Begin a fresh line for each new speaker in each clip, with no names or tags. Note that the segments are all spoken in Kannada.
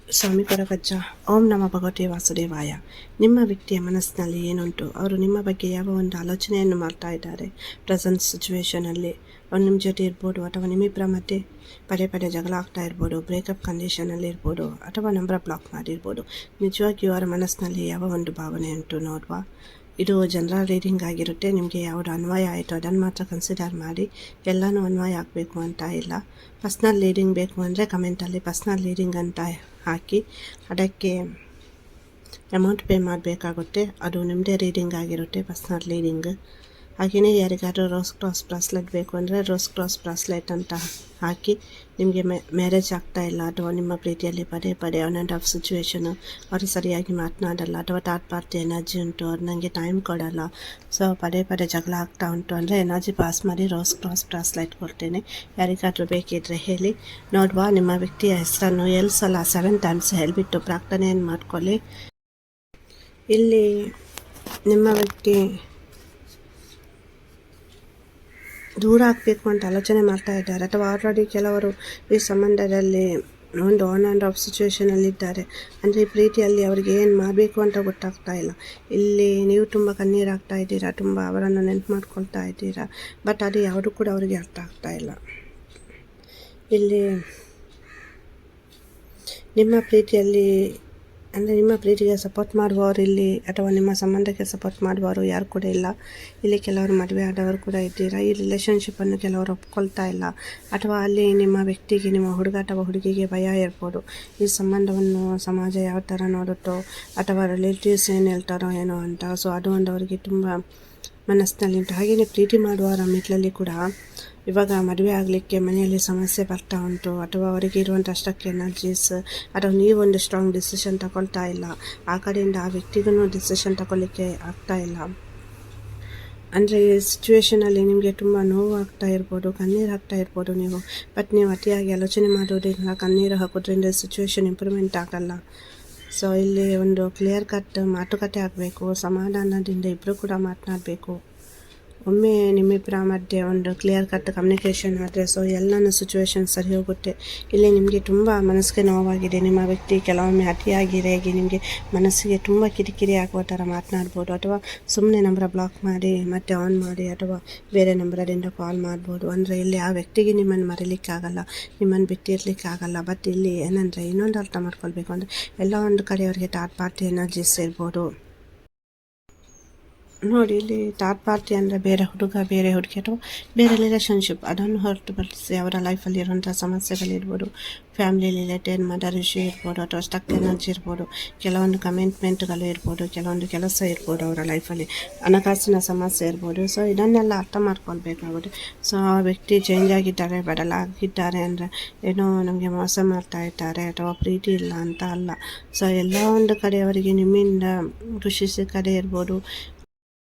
ಸ್ವಾಮಿ ಕೊರಗಜ್ಜ. ಓಂ ನಮ ಭಗವತೆ ವಾಸುದೇವಾಯ. ನಿಮ್ಮ ವ್ಯಕ್ತಿಯ ಮನಸ್ಸಿನಲ್ಲಿ ಏನುಂಟು, ಅವರು ನಿಮ್ಮ ಬಗ್ಗೆ ಯಾವ ಒಂದು ಆಲೋಚನೆಯನ್ನು ಮಾಡ್ತಾ ಇದ್ದಾರೆ ಪ್ರೆಸೆಂಟ್ ಸಿಚುವೇಷನಲ್ಲಿ. ಅವ್ರು ನಿಮ್ಮ ಜೊತೆ ಇರ್ಬೋದು, ಅಥವಾ ನಿಮ್ಮಿಬ್ಬರ ಮಧ್ಯೆ ಪದೇ ಪದೇ ಜಗಳ ಆಗ್ತಾ ಇರ್ಬೋದು, ಬ್ರೇಕಪ್ ಕಂಡೀಷನಲ್ಲಿ ಇರ್ಬೋದು, ಅಥವಾ ನಂಬರ್ ಬ್ಲಾಕ್ ಮಾಡಿರ್ಬೋದು. ನಿಜವಾಗಿಯೂ ಅವರ ಮನಸ್ಸಿನಲ್ಲಿ ಯಾವ ಒಂದು ಭಾವನೆ ಉಂಟು ನೋಡುವ. ಇದು ಜನರಲ್ ರೀಡಿಂಗ್ ಆಗಿರುತ್ತೆ. ನಿಮಗೆ ಯಾವುದು ಅನ್ವಯ ಆಯಿತು ಅದನ್ನು ಮಾತ್ರ ಕನ್ಸಿಡರ್ ಮಾಡಿ. ಎಲ್ಲನೂ ಅನ್ವಯ ಆಗಬೇಕು ಅಂತ ಇಲ್ಲ. ಪರ್ಸ್ನಲ್ ರೀಡಿಂಗ್ ಬೇಕು ಅಂದರೆ ಕಮೆಂಟಲ್ಲಿ ಪರ್ಸ್ನಲ್ ರೀಡಿಂಗ್ ಅಂತ ಹಾಕಿ, ಅದಕ್ಕೆ ಅಮೌಂಟ್ ಪೇ ಮಾಡಬೇಕಾಗುತ್ತೆ. ಅದು ನಿಮ್ಮದೇ ರೀಡಿಂಗ್ ಆಗಿರುತ್ತೆ ಪರ್ಸ್ನಲ್ ರೀಡಿಂಗ್. ಹಾಗೆಯೇ ಯಾರಿಗಾದ್ರೂ ರೋಸ್ ಕ್ರಾಸ್ ಬ್ರಾಸ್ಲೆಟ್ ಬೇಕು ಅಂದರೆ ರೋಸ್ ಕ್ರಾಸ್ ಬ್ರಾಸ್ಲೆಟ್ ಅಂತ ಹಾಕಿ, ನಿಮಗೆ ಮ್ಯಾರೇಜ್ ಆಗ್ತಾ ಇಲ್ಲ, ಅಥವಾ ನಿಮ್ಮ ಪ್ರೀತಿಯಲ್ಲಿ ಪದೇ ಪದೇ ಆನ್ ಆ್ಯಂಡ್ ಆಫ್ ಸಿಚುವೇಶನು, ಅವರು ಸರಿಯಾಗಿ ಮಾತನಾಡಲ್ಲ, ಅಥವಾ ಥರ್ಡ್ ಪಾರ್ಟಿ ಎನರ್ಜಿ ಉಂಟು, ಅವ್ರು ನನಗೆ ಟೈಮ್ ಕೊಡಲ್ಲ, ಸೊ ಪದೇ ಪದೇ ಜಗಳ ಆಗ್ತಾ ಉಂಟು ಅಂದರೆ ಎನರ್ಜಿ ಪಾಸ್ ಮಾಡಿ ರೋಸ್ ಕ್ರಾಸ್ ಬ್ರಾಸ್ಲೆಟ್ ಕೊಡ್ತೇನೆ. ಯಾರಿಗಾದ್ರೂ ಬೇಕಿದ್ರೆ ಹೇಳಿ. ನೋಡುವ, ನಿಮ್ಮ ವ್ಯಕ್ತಿಯ ಹೆಸರನ್ನು 7 ಟೈಮ್ಸ್ ಹೇಳಿಬಿಟ್ಟು ಪ್ರಾರ್ಥನೆಯನ್ನು ಮಾಡ್ಕೊಳ್ಳಿ. ಇಲ್ಲಿ ನಿಮ್ಮ ವ್ಯಕ್ತಿ ದೂರ ಆಗಬೇಕು ಅಂತ ಆಲೋಚನೆ ಮಾಡ್ತಾ ಇದ್ದಾರೆ, ಅಥವಾ ಆಲ್ರೆಡಿ ಕೆಲವರು ಈ ಸಂಬಂಧದಲ್ಲಿ ಒಂದು ಆನ್ ಆ್ಯಂಡ್ ಆಫ್ ಸಿಚುವೇಷನಲ್ಲಿದ್ದಾರೆ. ಅಂದರೆ ಈ ಪ್ರೀತಿಯಲ್ಲಿ ಅವರಿಗೆ ಏನು ಮಾಡಬೇಕು ಅಂತ ಗೊತ್ತಾಗ್ತಾ ಇಲ್ಲ. ಇಲ್ಲಿ ನೀವು ತುಂಬ ಕಣ್ಣೀರಾಗ್ತಾ ಇದ್ದೀರಾ, ತುಂಬ ಅವರನ್ನು ನೆನಪು ಮಾಡ್ಕೊಳ್ತಾ ಇದ್ದೀರಾ, ಬಟ್ ಅದು ಯಾವುದು ಕೂಡ ಅವರಿಗೆ ಅರ್ಥ ಆಗ್ತಾ ಇಲ್ಲ. ಇಲ್ಲಿ ನಿಮ್ಮ ಪ್ರೀತಿಯಲ್ಲಿ ಅಂದರೆ ನಿಮ್ಮ ಪ್ರೀತಿಗೆ ಸಪೋರ್ಟ್ ಮಾಡುವವರು ಇಲ್ಲಿ, ಅಥವಾ ನಿಮ್ಮ ಸಂಬಂಧಕ್ಕೆ ಸಪೋರ್ಟ್ ಮಾಡುವವರು ಯಾರು ಕೂಡ ಇಲ್ಲ. ಇಲ್ಲಿ ಕೆಲವರು ಮದುವೆ ಆದವರು ಕೂಡ ಇದ್ದೀರಾ. ಈ ರಿಲೇಷನ್ಶಿಪ್ಪನ್ನು ಕೆಲವರು ಒಪ್ಕೊಳ್ತಾ ಇಲ್ಲ, ಅಥವಾ ಅಲ್ಲಿ ನಿಮ್ಮ ವ್ಯಕ್ತಿಗೆ, ನಿಮ್ಮ ಹುಡುಗ ಅಥವಾ ಹುಡುಗಿಗೆ ಭಯ ಇರ್ಬೋದು. ಈ ಸಂಬಂಧವನ್ನು ಸಮಾಜ ಯಾವ ಥರ ನೋಡುತ್ತೋ, ಅಥವಾ ರಿಲೇಟಿವ್ಸ್ ಏನು ಹೇಳ್ತಾರೋ ಏನೋ ಅಂತ. ಸೊ ಅದು ಒಂದು ಅವರಿಗೆ ತುಂಬ ಮನಸ್ಸಿನಲ್ಲಿ ಉಂಟು. ಹಾಗೆಯೇ ಪ್ರೀತಿ ಮಾಡುವವರ ಮಿಟ್ಲಲ್ಲಿ ಕೂಡ ಇವಾಗ ಮದುವೆ ಆಗಲಿಕ್ಕೆ ಮನೆಯಲ್ಲಿ ಸಮಸ್ಯೆ ಬರ್ತಾ ಉಂಟು, ಅಥವಾ ಅವರಿಗೆ ಇರುವಂಥ ಅಷ್ಟಕ್ಕೆ ಎನರ್ಜೀಸ್, ಅಥವಾ ನೀವೊಂದು ಸ್ಟ್ರಾಂಗ್ ಡಿಸಿಷನ್ ತಗೊಳ್ತಾ ಇಲ್ಲ, ಆ ಕಡೆಯಿಂದ ಆ ವ್ಯಕ್ತಿಗೂ ಡಿಸಿಷನ್ ತಗೊಳ್ಳಿಕ್ಕೆ ಆಗ್ತಾ ಇಲ್ಲ. ಅಂದರೆ ಈ ಸಿಚುವೇಷನಲ್ಲಿ ನಿಮಗೆ ತುಂಬ ನೋವು ಆಗ್ತಾ ಇರ್ಬೋದು, ಕಣ್ಣೀರು ಹಾಕ್ತಾ ಇರ್ಬೋದು ನೀವು, ಬಟ್ ನೀವು ಅತಿಯಾಗಿ ಆಲೋಚನೆ ಮಾಡೋದ್ರಿಂದ, ಕಣ್ಣೀರು ಹಾಕೋದ್ರಿಂದ ಸಿಚುವೇಷನ್ ಇಂಪ್ರೂವ್ಮೆಂಟ್ ಆಗಲ್ಲ. ಸೊ ಇಲ್ಲಿ ಒಂದು ಕ್ಲಿಯರ್ ಕಟ್ ಮಾತುಕತೆ ಆಗಬೇಕು, ಸಮಾಧಾನದಿಂದ ಇಬ್ಬರು ಕೂಡ ಮಾತನಾಡಬೇಕು. ಒಮ್ಮೆ ನಿಮ್ಮಿಬ್ಬರ ಮಧ್ಯೆ ಒಂದು ಕ್ಲಿಯರ್ ಕಟ್ ಕಮ್ಯುನಿಕೇಷನ್ ಆದರೆ ಸೊ ಎಲ್ಲನೂ ಸಿಚುವೇಶನ್ ಸರಿ ಹೋಗುತ್ತೆ. ಇಲ್ಲಿ ನಿಮಗೆ ತುಂಬ ಮನಸ್ಸಿಗೆ ನೋವಾಗಿದೆ, ನಿಮ್ಮ ವ್ಯಕ್ತಿ ಕೆಲವೊಮ್ಮೆ ಅತಿಯಾಗಿ ರೇಗಿ ನಿಮಗೆ ಮನಸ್ಸಿಗೆ ತುಂಬ ಕಿರಿಕಿರಿ ಆಗುವ ಥರ ಮಾತನಾಡ್ಬೋದು, ಅಥವಾ ಸುಮ್ಮನೆ ನಂಬರ್ ಬ್ಲಾಕ್ ಮಾಡಿ ಮತ್ತೆ ಆನ್ ಮಾಡಿ, ಅಥವಾ ಬೇರೆ ನಂಬರಿಂದ ಕಾಲ್ ಮಾಡ್ಬೋದು. ಅಂದರೆ ಇಲ್ಲಿ ಆ ವ್ಯಕ್ತಿಗೆ ನಿಮ್ಮನ್ನು ಮರೀಲಿಕ್ಕಾಗಲ್ಲ, ನಿಮ್ಮನ್ನು ಬಿಟ್ಟಿರ್ಲಿಕ್ಕಾಗಲ್ಲ. ಬಟ್ ಇಲ್ಲಿ ಏನಂದರೆ ಇನ್ನೊಂದು ಅರ್ಥ ಮಾಡ್ಕೊಳ್ಬೇಕು ಅಂದರೆ, ಎಲ್ಲ ಒಂದು ಕಡೆ ಅವರಿಗೆ ಥರ್ಡ್ ಪಾರ್ಟಿ ಎನರ್ಜೀಸ್ ಇರ್ಬೋದು ನೋಡಿ. ಇಲ್ಲಿ ಥರ್ಡ್ ಪಾರ್ಟಿ ಅಂದರೆ ಬೇರೆ ಹುಡುಗ, ಬೇರೆ ಹುಡುಗಿ, ಅಥವಾ ಬೇರೆ ರಿಲೇಷನ್ಶಿಪ್, ಅದನ್ನು ಹೊರತುಪಡಿಸಿ ಅವರ ಲೈಫಲ್ಲಿ ಇರುವಂಥ ಸಮಸ್ಯೆಗಳಿರ್ಬೋದು, ಫ್ಯಾಮಿಲಿ ರಿಲೇಟೆಡ್ ಮದರ್ ಇಶ್ಯೂ ಇರ್ಬೋದು, ಅಥವಾ ಸ್ಟಕ್ ಎನರ್ಜಿ ಇರ್ಬೋದು, ಕೆಲವೊಂದು ಕಮಿಟ್ಮೆಂಟ್ಗಳು ಇರ್ಬೋದು, ಕೆಲವೊಂದು ಕೆಲಸ ಇರ್ಬೋದು, ಅವರ ಲೈಫಲ್ಲಿ ಹಣಕಾಸಿನ ಸಮಸ್ಯೆ ಇರ್ಬೋದು. ಸೊ ಇದನ್ನೆಲ್ಲ ಅರ್ಥ ಮಾಡ್ಕೊಳ್ಬೇಕಾಗುತ್ತೆ. ಸೊ ಆ ವ್ಯಕ್ತಿ ಚೇಂಜ್ ಆಗಿದ್ದಾರೆ, ಬದಲಾಗಿದ್ದಾರೆ ಅಂದರೆ ಏನೋ ನಮಗೆ ಮೋಸ ಮಾಡ್ತಾ ಇದ್ದಾರೆ, ಅಥವಾ ಪ್ರೀತಿ ಇಲ್ಲ ಅಂತ ಅಲ್ಲ. ಸೊ ಎಲ್ಲ ಒಂದು ಕಡೆ ಅವರಿಗೆ ನಿಮ್ಮಿಂದ ಖುಷಿ ಸಿಕ್ಕದೇ ಇರ್ಬೋದು,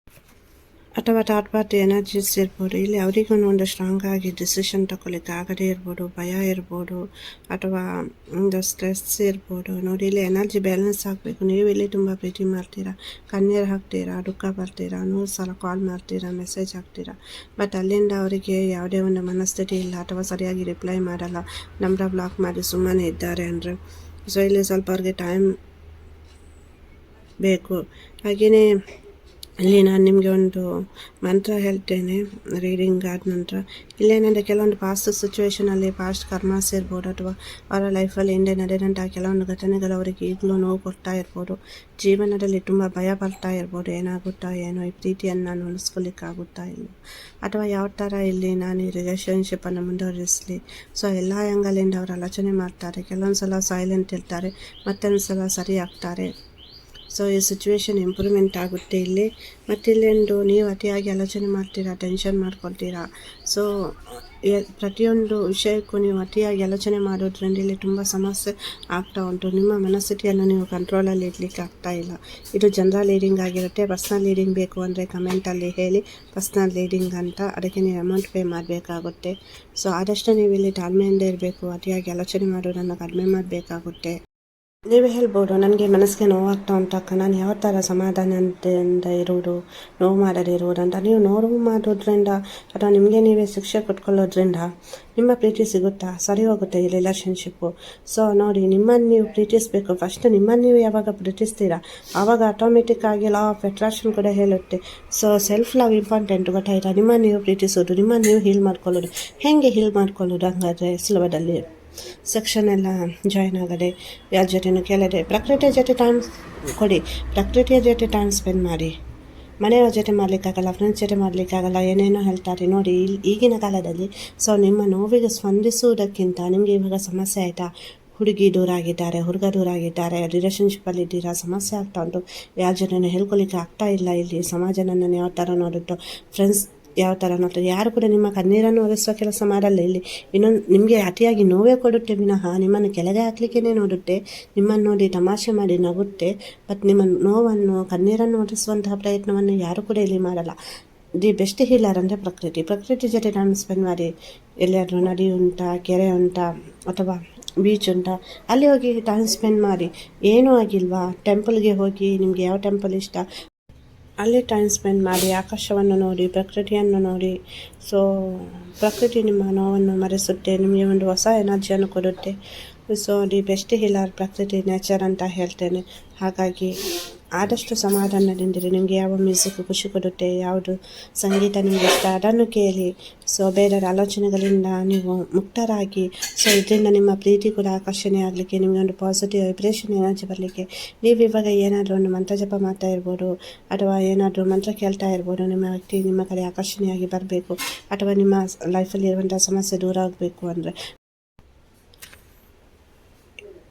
ಅಥವಾ ಥರ್ಡ್ ಪಾರ್ಟಿ ಎನರ್ಜೀಸ್ ಇರ್ಬೋದು. ಇಲ್ಲಿ ಅವರಿಗೂ ಒಂದು ಸ್ಟ್ರಾಂಗ್ ಆಗಿ ಡಿಸಿಷನ್ ತಗೊಳ್ಳಿಕ್ಕೆ ಆಗದೇ ಇರ್ಬೋದು, ಭಯ ಇರ್ಬೋದು, ಅಥವಾ ಒಂದು ಸ್ಟ್ರೆಸ್ ಇರ್ಬೋದು. ನೋಡಿ, ಇಲ್ಲಿ ಎನರ್ಜಿ ಬ್ಯಾಲೆನ್ಸ್ ಆಗಬೇಕು. ನೀವು ಇಲ್ಲಿ ತುಂಬ ಪ್ರೀತಿ ಮಾಡ್ತೀರಾ, ಕಣ್ಣೀರು ಹಾಕ್ತೀರಾ, ದುಃಖ ಬರ್ತೀರಾ, 100 ಸಲ ಕಾಲ್ ಮಾಡ್ತೀರಾ, ಮೆಸೇಜ್ ಹಾಕ್ತೀರಾ, ಬಟ್ ಅಲ್ಲಿಂದ ಅವರಿಗೆ ಯಾವುದೇ ಒಂದು ಮನಸ್ಥಿತಿ ಇಲ್ಲ, ಅಥವಾ ಸರಿಯಾಗಿ ರಿಪ್ಲೈ ಮಾಡಲ್ಲ, ನಂಬರ್ ಬ್ಲಾಕ್ ಮಾಡಿ ಸುಮ್ಮನೆ ಇದ್ದಾರೆ ಅಂದರೆ ಸೊ ಇಲ್ಲಿ ಸ್ವಲ್ಪ ಅವ್ರಿಗೆ ಟೈಮ್ ಬೇಕು. ಹಾಗೆಯೇ ಇಲ್ಲಿ ನಾನು ನಿಮಗೆ ಒಂದು ಮಂತ್ರ ಹೇಳ್ತೇನೆ ರೀಡಿಂಗ್ ಆದ ನಂತರ. ಇಲ್ಲೇನಂದರೆ ಕೆಲವೊಂದು ಪಾಸ್ಟ್ ಸಿಚುವೇಷನಲ್ಲಿ ಪಾಸ್ಟ್ ಕರ್ಮಾಸ್ ಇರ್ಬೋದು, ಅಥವಾ ಅವರ ಲೈಫಲ್ಲಿ ಹಿಂದೆ ನಡೆದಂಥ ಕೆಲವೊಂದು ಘಟನೆಗಳು ಅವರಿಗೆ ಈಗಲೂ ನೋವು ಕೊಡ್ತಾ ಇರ್ಬೋದು, ಜೀವನದಲ್ಲಿ ತುಂಬ ಭಯ ಬರ್ತಾ ಇರ್ಬೋದು, ಏನಾಗುತ್ತಾ ಏನೋ, ಈ ಪ್ರೀತಿಯನ್ನು ನಾನು ಉಳಿಸ್ಕೊಳ್ಳಿಕ್ಕಾಗುತ್ತಾ ಇಲ್ಲ, ಅಥವಾ ಯಾವ ಥರ ಇಲ್ಲಿ ನಾನು ಈ ರಿಲೇಷನ್ಶಿಪ್ಪನ್ನು ಮುಂದುವರಿಸಲಿ. ಸೊ ಎಲ್ಲ ಆ್ಯಂಗಲಿಂದ ಅವರು ಆಲೋಚನೆ ಮಾಡ್ತಾರೆ. ಕೆಲವೊಂದು ಸಲ ಸೈಲೆಂಟ್ ಇರ್ತಾರೆ, ಮತ್ತೊಂದು ಸಲ ಸರಿ ಆಗ್ತಾರೆ. ಸೊ ಈ ಸಿಚುವೇಶನ್ ಇಂಪ್ರೂವ್ಮೆಂಟ್ ಆಗುತ್ತೆ ಇಲ್ಲಿ. ಮತ್ತು ಇಲ್ಲೊಂದು ನೀವು ಅತಿಯಾಗಿ ಆಲೋಚನೆ ಮಾಡ್ತೀರಾ, ಟೆನ್ಷನ್ ಮಾಡ್ಕೊಳ್ತೀರಾ. ಸೊ ಪ್ರತಿಯೊಂದು ವಿಷಯಕ್ಕೂ ನೀವು ಅತಿಯಾಗಿ ಆಲೋಚನೆ ಮಾಡೋದ್ರಿಂದ ಇಲ್ಲಿ ತುಂಬ ಸಮಸ್ಯೆ ಆಗ್ತಾ ಉಂಟು. ನಿಮ್ಮ ಮನಸ್ಥಿತಿಯನ್ನು ನೀವು ಕಂಟ್ರೋಲಲ್ಲಿ ಇಡಲಿಕ್ಕೆ ಆಗ್ತಾ ಇಲ್ಲ. ಇದು ಜನರಲ್ ರೀಡಿಂಗ್ ಆಗಿರುತ್ತೆ. ಪರ್ಸ್ನಲ್ ರೀಡಿಂಗ್ ಬೇಕು ಅಂದರೆ ಕಮೆಂಟಲ್ಲಿ ಹೇಳಿ, ಪರ್ಸ್ನಲ್ ರೀಡಿಂಗ್ ಅಂತ. ಅದಕ್ಕೆ ನೀವು ಅಮೌಂಟ್ ಪೇ ಮಾಡಬೇಕಾಗುತ್ತೆ. ಸೊ ಆದಷ್ಟು ನೀವು ಇಲ್ಲಿ ತಾಳ್ಮೆಯಿಂದ ಇರಬೇಕು, ಅತಿಯಾಗಿ ಆಲೋಚನೆ ಮಾಡೋದನ್ನು ಕಡಿಮೆ ಮಾಡಬೇಕಾಗುತ್ತೆ. ನೀವೇ ಹೇಳ್ಬೋದು, ನನಗೆ ಮನಸ್ಸಿಗೆ ನೋವಾಗ್ತಾ ಉಂಟು ಅಕ್ಕ, ನಾನು ಯಾವ ಥರ ಸಮಾಧಾನದಿಂದ ಇರುವುದು, ನೋವು ಮಾಡದೇ ಇರುವುದು ಅಂತ. ನೀವು ನೋವು ಮಾಡೋದ್ರಿಂದ ಅಥವಾ ನಿಮಗೆ ನೀವೇ ಶಿಕ್ಷೆ ಕೊಟ್ಕೊಳ್ಳೋದ್ರಿಂದ ನಿಮ್ಮ ಪ್ರೀತಿ ಸಿಗುತ್ತಾ? ಸರಿ ಹೋಗುತ್ತೆ ಈ ರಿಲೇಷನ್ಶಿಪ್ಪು. ಸೊ ನೋಡಿ, ನಿಮ್ಮನ್ನು ನೀವು ಪ್ರೀತಿಸಬೇಕು. ಫಸ್ಟ್ ನಿಮ್ಮನ್ನು ನೀವು ಯಾವಾಗ ಪ್ರೀತಿಸ್ತೀರಾ ಆವಾಗ ಆಟೋಮೆಟಿಕ್ ಆಗಿ ಲಾ ಆಫ್ ಅಟ್ರಾಕ್ಷನ್ ಕೂಡ ಹೇಳುತ್ತೆ. ಸೊ ಸೆಲ್ಫ್ ಲವ್ ಇಂಪಾರ್ಟೆಂಟ್, ಗೊತ್ತಾಯ್ತಾ? ನಿಮ್ಮನ್ನು ನೀವು ಪ್ರೀತಿಸೋದು, ನಿಮ್ಮನ್ನು ನೀವು ಹೀಲ್ ಮಾಡ್ಕೊಳ್ಳೋದು. ಹೇಗೆ ಹೀಲ್ ಮಾಡ್ಕೊಳ್ಳೋದು ಹಂಗಾದರೆ? ಸುಲಭದಲ್ಲಿ ಸೆಕ್ಷನ್ ಎಲ್ಲ ಜಾಯ್ನ್ ಆಗದೆ, ಯಾರ ಜೊತೆನೂ ಕೇಳದೆ, ಪ್ರಕೃತಿಯ ಜೊತೆ ಟೈಮ್ ಕೊಡಿ, ಪ್ರಕೃತಿಯ ಜೊತೆ ಟೈಮ್ ಸ್ಪೆಂಡ್ ಮಾಡಿ. ಮನೆಯವ್ರ ಜೊತೆ ಮಾಡಲಿಕ್ಕಾಗಲ್ಲ, ಫ್ರೆಂಡ್ಸ್ ಜೊತೆ ಮಾಡಲಿಕ್ಕಾಗಲ್ಲ, ಏನೇನೋ ಹೇಳ್ತಾರೆ ನೋಡಿ ಈಗಿನ ಕಾಲದಲ್ಲಿ. ಸೊ ನಿಮ್ಮ ನೋವಿಗೆ ಸ್ಪಂದಿಸುವುದಕ್ಕಿಂತ ನಿಮಗೆ ಇವಾಗ ಸಮಸ್ಯೆ ಆಯಿತಾ, ಹುಡುಗಿ ದೂರ ಆಗಿದ್ದಾರೆ, ಹುಡುಗ ದೂರ ಆಗಿದ್ದಾರೆ, ರಿಲೇಷನ್ಶಿಪ್ಪಲ್ಲಿ ಇದ್ದೀರಾ, ಸಮಸ್ಯೆ ಆಗ್ತಾ ಉಂಟು, ಯಾರ ಜೊತೆನೂ ಹೇಳ್ಕೊಲಿಕ್ಕೆ ಆಗ್ತಾ ಇಲ್ಲ, ಇಲ್ಲಿ ಸಮಾಜ ನನ್ನನ್ನು ಯಾವ ಥರ ನೋಡುತ್ತೋ, ಫ್ರೆಂಡ್ಸ್ ಯಾವ ಥರ ನೋಡ್ತಾರೆ, ಯಾರು ಕೂಡ ನಿಮ್ಮ ಕಣ್ಣೀರನ್ನು ಒರೆಸುವ ಕೆಲಸ ಮಾಡಲ್ಲ ಇಲ್ಲಿ. ಇನ್ನೊಂದು, ನಿಮಗೆ ಅತಿಯಾಗಿ ನೋವೇ ಕೊಡುತ್ತೆ ವಿನಃ ನಿಮ್ಮನ್ನು ಕೆಳಗೆ ಹಾಕ್ಲಿಕ್ಕೇ ನೋಡುತ್ತೆ, ನಿಮ್ಮನ್ನು ನೋಡಿ ತಮಾಷೆ ಮಾಡಿ ನಗುತ್ತೆ. ಬಟ್ ನಿಮ್ಮ ನೋವನ್ನು, ಕಣ್ಣೀರನ್ನು ಒರೆಸುವಂತಹ ಪ್ರಯತ್ನವನ್ನು ಯಾರು ಕೂಡ ಇಲ್ಲಿ ಮಾಡಲ್ಲ. ದಿ ಬೆಸ್ಟ್ ಹೀಲರ್ ಅಂದರೆ ಪ್ರಕೃತಿ ಜೊತೆ ಟೈಮ್ ಸ್ಪೆಂಡ್ ಮಾಡಿ. ಎಲ್ಲಿಯಾದರೂ ನದಿ ಉಂಟಾ, ಕೆರೆ ಉಂಟಾ, ಅಥವಾ ಬೀಚ್ ಉಂಟಾ, ಅಲ್ಲಿ ಹೋಗಿ ಟೈಮ್ ಸ್ಪೆಂಡ್ ಮಾಡಿ. ಏನೂ ಆಗಿಲ್ವಾ, ಟೆಂಪಲ್ಗೆ ಹೋಗಿ, ನಿಮಗೆ ಯಾವ ಟೆಂಪಲ್ ಇಷ್ಟ ಅಲ್ಲಿ ಟೈಮ್ ಸ್ಪೆಂಡ್ ಮಾಡಿ, ಆಕಾಶವನ್ನು ನೋಡಿ, ಪ್ರಕೃತಿಯನ್ನು ನೋಡಿ. ಸೊ ಪ್ರಕೃತಿ ನಿಮ್ಮ ನೋವನ್ನು ಮರೆಸುತ್ತೆ, ನಿಮಗೆ ಒಂದು ಹೊಸ ಎನರ್ಜಿಯನ್ನು ಕೊಡುತ್ತೆ. ಸೊ ದಿ ಬೆಸ್ಟ್ ಹೀಲರ್ ಪ್ರಕೃತಿ, ನೇಚರ್ ಅಂತ ಹೇಳ್ತೇನೆ. ಹಾಗಾಗಿ ಆದಷ್ಟು ಸಮಾಧಾನದಿಂದಿರಿ. ನಿಮಗೆ ಯಾವ ಮ್ಯೂಸಿಕ್ ಖುಷಿ ಕೊಡುತ್ತೆ, ಯಾವುದು ಸಂಗೀತ ನಿಮಗೆ ಇಷ್ಟ ಅದನ್ನು ಕೇಳಿ. ಸೊ ಬೇರೆಯವರ ಆಲೋಚನೆಗಳಿಂದ ನೀವು ಮುಕ್ತರಾಗಿ, ಸೊ ಇದರಿಂದ ನಿಮ್ಮ ಪ್ರೀತಿ ಕೂಡ ಆಕರ್ಷಣೆ ಆಗಲಿಕ್ಕೆ, ನಿಮಗೆ ಒಂದು ಪಾಸಿಟಿವ್ ವೈಬ್ರೇಷನ್ ಎನರ್ಜಿ ಬರಲಿಕ್ಕೆ ನೀವು ಇವಾಗ ಏನಾದರೂ ಒಂದು ಮಂತ್ರ ಜಪ ಮಾಡ್ತಾ ಇರ್ಬೋದು, ಅಥವಾ ಏನಾದರೂ ಮಂತ್ರ ಕೇಳ್ತಾ ಇರ್ಬೋದು. ನಿಮ್ಮ ವ್ಯಕ್ತಿ ನಿಮ್ಮ ಕಡೆ ಆಕರ್ಷಣೆಯಾಗಿ ಬರಬೇಕು, ಅಥವಾ ನಿಮ್ಮ ಲೈಫಲ್ಲಿ ಇರುವಂಥ ಸಮಸ್ಯೆ ದೂರ ಆಗಬೇಕು ಅಂದರೆ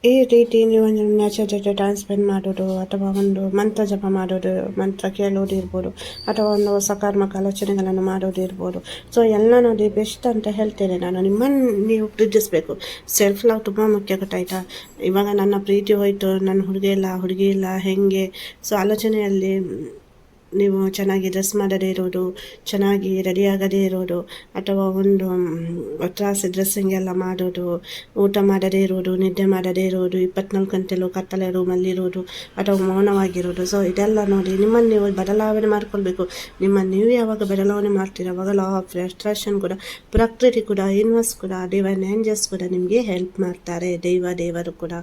ಈ ರೀತಿ ನೀವು ಒಂದು ನೇಚರ್ ಜೊತೆ ಟೈಮ್ ಸ್ಪೆಂಡ್ ಮಾಡೋದು, ಅಥವಾ ಒಂದು ಮಂತ್ರ ಜಪ ಮಾಡೋದು, ಮಂತ್ರ ಕೇಳೋದು ಇರ್ಬೋದು, ಅಥವಾ ಒಂದು ಸಕಾರಾತ್ಮಕ ಆಲೋಚನೆಗಳನ್ನು ಮಾಡೋದು ಇರ್ಬೋದು. ಸೊ ಎಲ್ಲ ನೋಡಿ ಬೆಸ್ಟ್ ಅಂತ ಹೇಳ್ತೇನೆ ನಾನು. ನಿಮ್ಮನ್ನು ನೀವು ಪ್ರೀತಿಸಬೇಕು. ಸೆಲ್ಫ್ ಲವ್ ತುಂಬ ಮುಖ್ಯ, ಗೊತ್ತಾಯ್ತಾ? ಇವಾಗ ನನ್ನ ಪ್ರೀತಿ ಹೋಯಿತು, ನನ್ನ ಹುಡುಗಿ ಇಲ್ಲ ಹೇಗೆ? ಸೊ ಆಲೋಚನೆಯಲ್ಲಿ ನೀವು ಚೆನ್ನಾಗಿ ಡ್ರೆಸ್ ಮಾಡದೇ ಇರೋದು, ಚೆನ್ನಾಗಿ ರೆಡಿಯಾಗದೇ ಇರೋದು, ಅಥವಾ ಒಂದು ಒಟ್ರಾಸಿ ಡ್ರೆಸ್ಸಿಂಗ್ ಎಲ್ಲ ಮಾಡೋದು, ಊಟ ಮಾಡದೇ ಇರೋದು, ನಿದ್ದೆ ಮಾಡದೇ ಇರೋದು, 24 ಗಂಟೆಲೂ ಕತ್ತಲೆ ರೂಮಲ್ಲಿ ಇರೋದು, ಅಥವಾ ಮೌನವಾಗಿರೋದು. ಸೊ ಇದೆಲ್ಲ ನೋಡಿ ನಿಮ್ಮನ್ನು ನೀವು ಬದಲಾವಣೆ ಮಾಡ್ಕೊಳ್ಬೇಕು. ನಿಮ್ಮನ್ನು ನೀವು ಯಾವಾಗ ಬದಲಾವಣೆ ಮಾಡ್ತೀರ ಅವಾಗ ಲಾ ಆಫ್ ಅಟ್ರಾಕ್ಷನ್ ಕೂಡ, ಪ್ರಕೃತಿ ಕೂಡ, ಯೂನಿವರ್ಸ್ ಕೂಡ, ಡಿವೈನ್ ಏಂಜಲ್ಸ್ ಕೂಡ ನಿಮಗೆ ಹೆಲ್ಪ್ ಮಾಡ್ತಾರೆ. ದೇವರು ಕೂಡ.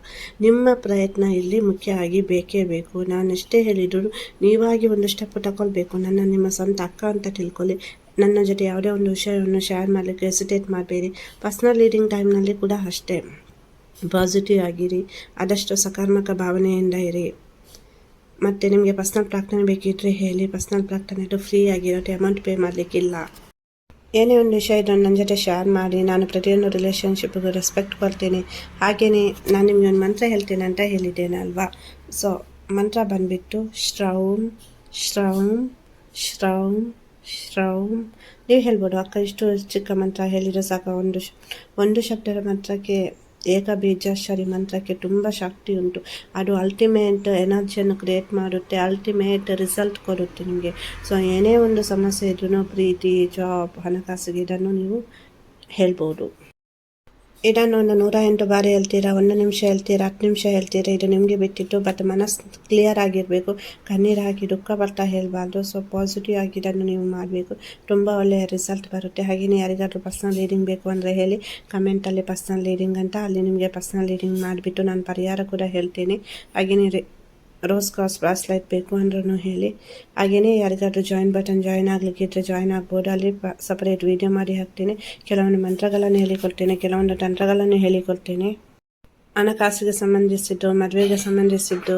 ನಿಮ್ಮ ಪ್ರಯತ್ನ ಇಲ್ಲಿ ಮುಖ್ಯ ಆಗಿ ಬೇಕೇ ಬೇಕು. ನಾನು ಎಷ್ಟೇ ಹೇಳಿದ್ರು ನೀವಾಗಿ ಒಂದು ಸ್ಟೆಪ್ ತಗೊಳ್ಬೇಕು. ನನ್ನ ನಿಮ್ಮ ಸ್ವಂತ ಅಕ್ಕ ಅಂತ ತಿಳ್ಕೊಳ್ಳಿ. ನನ್ನ ಜೊತೆ ಯಾವುದೇ ಒಂದು ವಿಷಯವನ್ನು ಶೇರ್ ಮಾಡಲಿಕ್ಕೆ ಹೆಸಿಟೇಟ್ ಮಾಡಬೇಡಿ. ಪರ್ಸ್ನಲ್ ರೀಡಿಂಗ್ ಟೈಮ್ನಲ್ಲಿ ಕೂಡ ಅಷ್ಟೇ ಪಾಸಿಟಿವ್ ಆಗಿರಿ, ಆದಷ್ಟು ಸಕಾರಾತ್ಮಕ ಭಾವನೆಯಿಂದ ಇರಿ. ಮತ್ತು ನಿಮಗೆ ಪರ್ಸ್ನಲ್ ಪ್ರಾರ್ಥನೆ ಬೇಕಿದ್ದರೆ ಹೇಳಿ. ಪರ್ಸ್ನಲ್ ಪ್ರಾರ್ಥನೆದು ಫ್ರೀ ಆಗಿರುತ್ತೆ, ಅಮೌಂಟ್ ಪೇ ಮಾಡಲಿಕ್ಕಿಲ್ಲ. ಏನೇ ಒಂದು ವಿಷಯ ಇದ್ರೂ ನನ್ನ ಜೊತೆ ಶೇರ್ ಮಾಡಿ. ನಾನು ಪ್ರತಿಯೊಂದು ರಿಲೇಷನ್ಶಿಪ್ಪಿಗೂ ರೆಸ್ಪೆಕ್ಟ್ ಕೊಡ್ತೀನಿ. ಹಾಗೆಯೇ ನಾನು ನಿಮಗೆ ಒಂದು ಮಂತ್ರ ಹೇಳ್ತೇನೆ ಅಂತ ಹೇಳಿದ್ದೇನೆ ಅಲ್ವಾ? ಸೊ ಮಂತ್ರ ಬಂದುಬಿಟ್ಟು ಶ್ರೌಮ್ ಶ್ರೌಮ್ ಶ್ರೌಮ್ ಶ್ರೌಮ್. ನೀವು ಹೇಳ್ಬೋದು, ಅಕ್ಕ ಇಷ್ಟು ಚಿಕ್ಕ ಮಂತ್ರ ಹೇಳಿದರೆ ಸಾಕು? ಒಂದು ಶಬ್ದದ ಮಂತ್ರಕ್ಕೆ, ಏಕ ಬೀಜಾಕ್ಷರಿ ಮಂತ್ರಕ್ಕೆ ತುಂಬ ಶಕ್ತಿ ಉಂಟು. ಅದು ಅಲ್ಟಿಮೇಟ್ ಎನರ್ಜಿಯನ್ನು ಕ್ರಿಯೇಟ್ ಮಾಡುತ್ತೆ, ಅಲ್ಟಿಮೇಟ್ ರಿಸಲ್ಟ್ ಕೊಡುತ್ತೆ ನಿಮಗೆ. ಸೊ ಏನೇ ಒಂದು ಸಮಸ್ಯೆ ಇದ್ರೂ, ಪ್ರೀತಿ, ಜಾಬ್, ಹಣಕಾಸಿಗೆ, ಇದನ್ನು ನೀವು ಹೇಳ್ಬೋದು. ಇದನ್ನು ಒಂದು 108 ಬಾರಿ ಹೇಳ್ತೀರಾ, 1 ನಿಮಿಷ ಹೇಳ್ತೀರಾ, 10 ನಿಮಿಷ ಹೇಳ್ತೀರಾ, ಇದು ನಿಮಗೆ ಬಿಟ್ಟಿತ್ತು. ಬಟ್ ಮನಸ್ಸು ಕ್ಲಿಯರ್ ಆಗಿರಬೇಕು, ಕಣ್ಣೀರು ಹಾಕಿ ದುಃಖ ಬರ್ತಾ ಹೇಳಬಾರ್ದು. ಸೊ ಪಾಸಿಟಿವ್ ಆಗಿ ಇದನ್ನು ನೀವು ಮಾಡಬೇಕು, ತುಂಬ ಒಳ್ಳೆಯ ರಿಸಲ್ಟ್ ಬರುತ್ತೆ. ಹಾಗೆಯೇ ಯಾರಿಗಾದ್ರೂ ಪರ್ಸ್ನಲ್ ರೀಡಿಂಗ್ ಬೇಕು ಅಂದರೆ ಹೇಳಿ, ಕಮೆಂಟಲ್ಲಿ ಪರ್ಸ್ನಲ್ ರೀಡಿಂಗ್ ಅಂತ, ಅಲ್ಲಿ ನಿಮಗೆ ಪರ್ಸ್ನಲ್ ರೀಡಿಂಗ್ ಮಾಡಿಬಿಟ್ಟು ನಾನು ಪರಿಹಾರ ಕೂಡ ಹೇಳ್ತೀನಿ. ಹಾಗೆಯೇ ರೋಸ್ ಕ್ರಾಸ್ ಬ್ರಾಸ್ಲೈಟ್ ಬೇಕು ಅಂದ್ರೂ ಹೇಳಿ. ಹಾಗೆಯೇ ಯಾರಿಗಾದ್ರೂ ಜಾಯಿನ್ ಆಗಲಿಕ್ಕಿದ್ರೆ ಜಾಯಿನ್ ಆಗ್ಬೋದು. ಅಲ್ಲಿ ಸಪರೇಟ್ ವೀಡಿಯೋ ಮಾಡಿ ಹಾಕ್ತೀನಿ. ಕೆಲವೊಂದು ಮಂತ್ರಗಳನ್ನು ಹೇಳಿಕೊಡ್ತೇನೆ, ಕೆಲವೊಂದು ತಂತ್ರಗಳನ್ನು ಹೇಳಿಕೊಡ್ತೇನೆ. ಹಣಕಾಸಿಗೆ ಸಂಬಂಧಿಸಿದ್ದು, ಮದುವೆಗೆ ಸಂಬಂಧಿಸಿದ್ದು,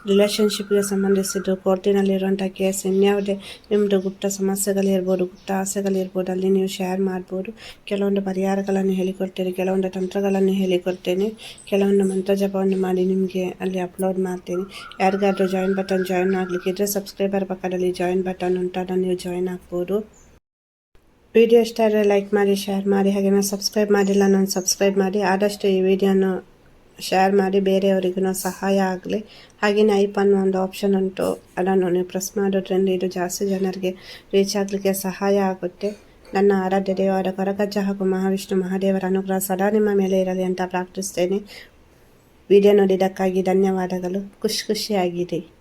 ರಿಲೇಷನ್ಶಿಪ್ಗೆ ಸಂಬಂಧಿಸಿದ್ದು, ಕೋರ್ಟಿನಲ್ಲಿರುವಂಥ ಕೇಸ್, ಇನ್ಯಾವುದೇ ನಿಮ್ಮದು ಗುಪ್ತ ಸಮಸ್ಯೆಗಳಿರ್ಬೋದು, ಗುಪ್ತ ಆಸೆಗಳಿರ್ಬೋದು, ಅಲ್ಲಿ ನೀವು ಶೇರ್ ಮಾಡ್ಬೋದು. ಕೆಲವೊಂದು ಪರಿಹಾರಗಳನ್ನು ಹೇಳಿಕೊಡ್ತೇನೆ, ಕೆಲವೊಂದು ತಂತ್ರಗಳನ್ನು ಹೇಳಿಕೊಡ್ತೇನೆ, ಕೆಲವೊಂದು ಮಂತ್ರ ಜಪವನ್ನು ಮಾಡಿ ನಿಮಗೆ ಅಲ್ಲಿ ಅಪ್ಲೋಡ್ ಮಾಡ್ತೇನೆ. ಯಾರಿಗಾದ್ರೂ ಜಾಯಿನ್ ಆಗಲಿಕ್ಕಿದ್ರೆ ಸಬ್ಸ್ಕ್ರೈಬರ್ ಪಕ್ಕದಲ್ಲಿ ಜಾಯಿನ್ ಬಟನ್ ಉಂಟು, ಅದನ್ನು ನೀವು ಜಾಯಿನ್ ಆಗ್ಬೋದು. ವಿಡಿಯೋ ಇಷ್ಟ ಆದರೆ ಲೈಕ್ ಮಾಡಿ, ಶೇರ್ ಮಾಡಿ. ಹಾಗೆ ನಾನು ಸಬ್ಸ್ಕ್ರೈಬ್ ಮಾಡಿಲ್ಲ, ನಾನು ಸಬ್ಸ್ಕ್ರೈಬ್ ಮಾಡಿ. ಆದಷ್ಟು ಈ ವಿಡಿಯೋನ ಶೇರ್ ಮಾಡಿ, ಬೇರೆಯವರಿಗೂ ಸಹಾಯ ಆಗಲಿ. ಹಾಗೆಯೇ ಐಪನ್ ಒಂದು ಆಪ್ಷನ್ ಉಂಟು, ಅದನ್ನು ನೀವು ಪ್ರೆಸ್ ಮಾಡೋದ್ರಿಂದ ಇದು ಜಾಸ್ತಿ ಜನರಿಗೆ ರೀಚ್ ಆಗಲಿಕ್ಕೆ ಸಹಾಯ ಆಗುತ್ತೆ. ನನ್ನ ಆರಾಧ್ಯ ದೇವರ ಕರಗಜ್ಜ ಹಾಗೂ ಮಹಾವಿಷ್ಣು ಮಹಾದೇವರ ಅನುಗ್ರಹ ಸದಾ ನಿಮ್ಮ ಮೇಲೆ ಇರಲಿ ಅಂತ ಪ್ರಾರ್ಥಿಸ್ತೇನೆ. ವಿಡಿಯೋ ನೋಡಿದ್ದಕ್ಕಾಗಿ ಧನ್ಯವಾದಗಳು. ಖುಷಿಯಾಗಿರಿ.